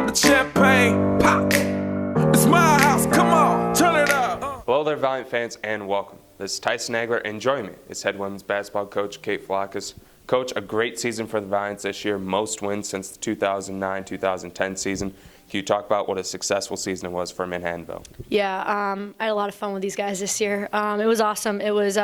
pop the champagne, pop. It's my house, come on, turn it up. Hello there, Valiant fans, and welcome. This is Tyson Agler, and joining me is head women's basketball coach Kate Vlahakis. Coach, a great season for the Valiants this year, most wins since the 2009-2010 season. Can you talk about what a successful season it was for Manhattanville? Yeah, I had a lot of fun with these guys this year. It was awesome. It was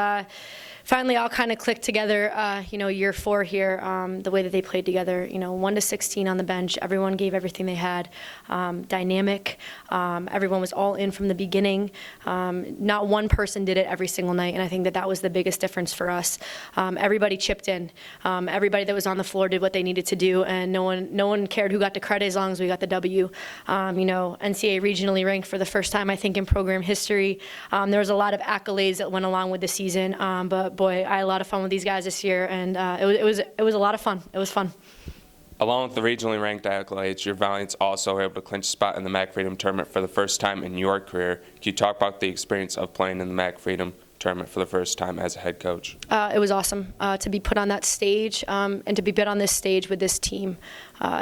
finally all kind of clicked together, year 4 here, the way that they played together, 1 to 16 on the bench. Everyone gave everything they had. Dynamic. Everyone was all in from the beginning. Not one person did it every single night, and I think that was the biggest difference for us. Everybody chipped in. Everybody that was on the floor did what they needed to do, and no one cared who got the credit as long as we got the W. NCAA regionally ranked for the first time, I think, in program history. There was a lot of accolades that went along with the season, but boy, I had a lot of fun with these guys this year, and it was a lot of fun. It was fun. Along with the regionally ranked accolades, your Valiants also were able to clinch a spot in the MAC Freedom Tournament for the first time in your career. Can you talk about the experience of playing in the MAC Freedom Tournament for the first time as a head coach? It was awesome to be put on that stage and to be put on this stage with this team.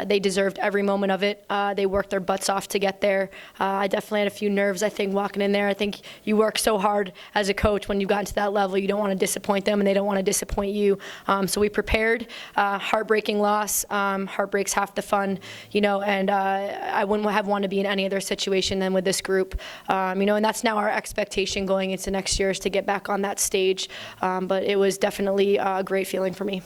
They deserved every moment of it. They worked their butts off to get there. I definitely had a few nerves, I think, walking in there. I think you work so hard as a coach when you've gotten to that level. You don't want to disappoint them, and they don't want to disappoint you. So we prepared. Heartbreaking loss. Heartbreak's half the fun, and I wouldn't have wanted to be in any other situation than with this group. And that's now our expectation going into next year is to get back on that stage. But it was definitely a great feeling for me.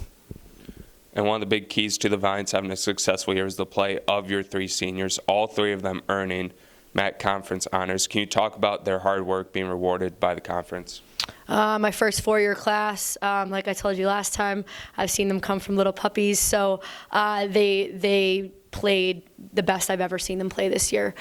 And one of the big keys to the Valiants having a successful year is the play of your 3 seniors, all 3 of them earning MAC Conference honors. Can you talk about their hard work being rewarded by the conference? My first 4-year class, like I told you last time, I've seen them come from little puppies, so they played the best I've ever seen them play this year.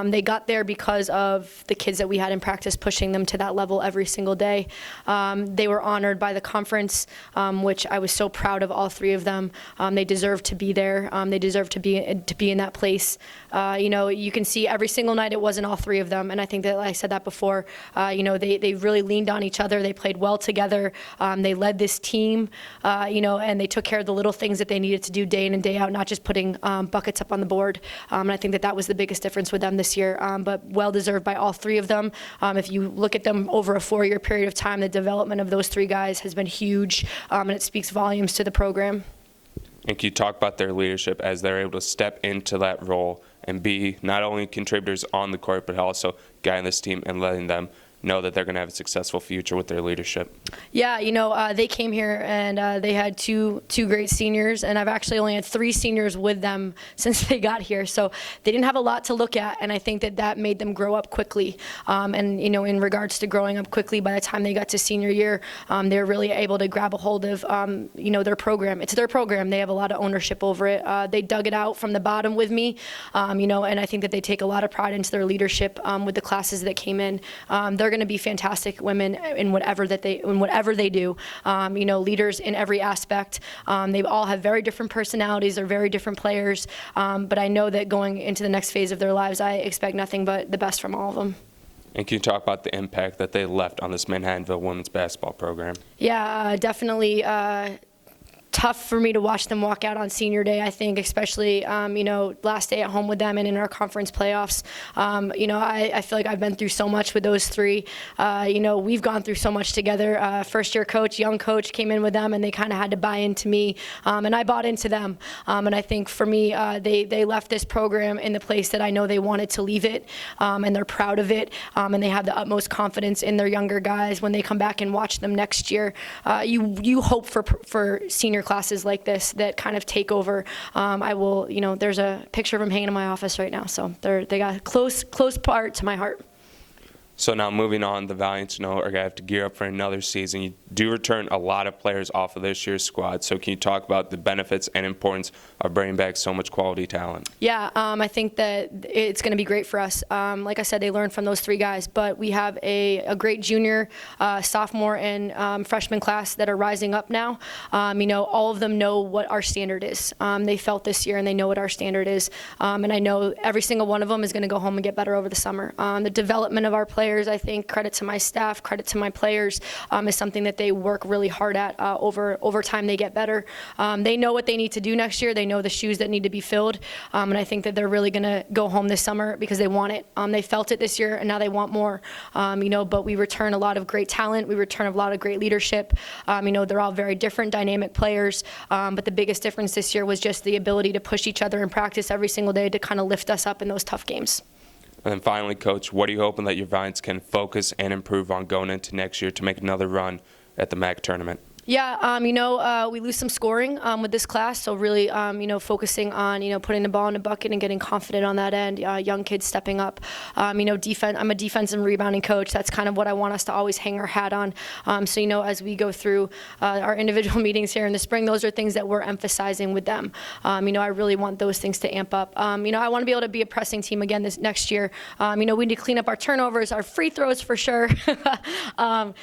They got there because of the kids that we had in practice pushing them to that level every single day. They were honored by the conference, which I was so proud of all 3 of them. They deserve to be there. They deserve to be in that place. You can see every single night it wasn't all 3 of them, and I think that, like I said that before, they really leaned on each other. They played well together. They led this team, and they took care of the little things that they needed to do day in and day out, not just putting buckets up on the board. And I think that was the biggest difference with them this year, but well-deserved by all 3 of them. If you look at them over a 4-year period of time, the development of those 3 guys has been huge, and it speaks volumes to the program. And can you talk about their leadership as they're able to step into that role and be not only contributors on the court, but also guiding this team and letting them know that they're going to have a successful future with their leadership? Yeah, they came here and they had two great seniors, and I've actually only had 3 seniors with them since they got here. So they didn't have a lot to look at, and I think that made them grow up quickly. In regards to growing up quickly, by the time they got to senior year, they were really able to grab a hold of their program. It's their program. They have a lot of ownership over it. They dug it out from the bottom with me, and I think that they take a lot of pride into their leadership with the classes that came in. They're going to be fantastic women in whatever they do. Leaders in every aspect. They all have very different personalities. They're very different players. But I know that going into the next phase of their lives, I expect nothing but the best from all of them. And can you talk about the impact that they left on this Manhattanville women's basketball program? Yeah, definitely. Tough for me to watch them walk out on senior day, I think, especially, last day at home with them and in our conference playoffs. I feel like I've been through so much with those 3. We've gone through so much together. First-year coach, young coach, came in with them, and they kind of had to buy into me, and I bought into them. And I think for me, they left this program in the place that I know they wanted to leave it, and they're proud of it, and they have the utmost confidence in their younger guys when they come back and watch them next year. You hope for senior classes like this that kind of take over. There's a picture of them hanging in my office right now, so they got a close part to my heart. So now moving on, the Valiants are going to have to gear up for another season. You do return a lot of players off of this year's squad. So can you talk about the benefits and importance of bringing back so much quality talent? Yeah, I think that it's going to be great for us. Like I said, they learned from those 3 guys, but we have a great junior, sophomore, and freshman class that are rising up now. All of them know what our standard is. They felt this year, and they know what our standard is. And I know every single one of them is going to go home and get better over the summer. The development of our players players, I think, credit to my staff, credit to my players, is something that they work really hard at. Over time, they get better. They know what they need to do next year. They know the shoes that need to be filled. And I think that they're really going to go home this summer because they want it. They felt it this year, and now they want more. But we return a lot of great talent. We return a lot of great leadership. They're all very different, dynamic players. But the biggest difference this year was just the ability to push each other in practice every single day to kind of lift us up in those tough games. And then finally, Coach, what are you hoping that your Valiants can focus and improve on going into next year to make another run at the MAC tournament? Yeah, we lose some scoring with this class, so really, focusing on, putting the ball in the bucket and getting confident on that end. Young kids stepping up. Defense. I'm a defense and rebounding coach. That's kind of what I want us to always hang our hat on. As we go through our individual meetings here in the spring, those are things that we're emphasizing with them. I really want those things to amp up. I want to be able to be a pressing team again this next year. We need to clean up our turnovers, our free throws for sure. The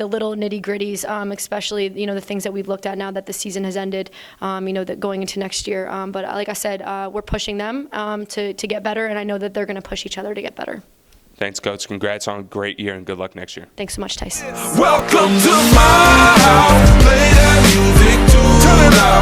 little nitty gritties, especially. The things that we've looked at now that the season has ended, that going into next year. But like I said, we're pushing them to get better, and I know that they're going to push each other to get better. Thanks, Coach. Congrats on a great year, and good luck next year. Thanks so much, Tyson. Welcome to my house. Play that music too loud.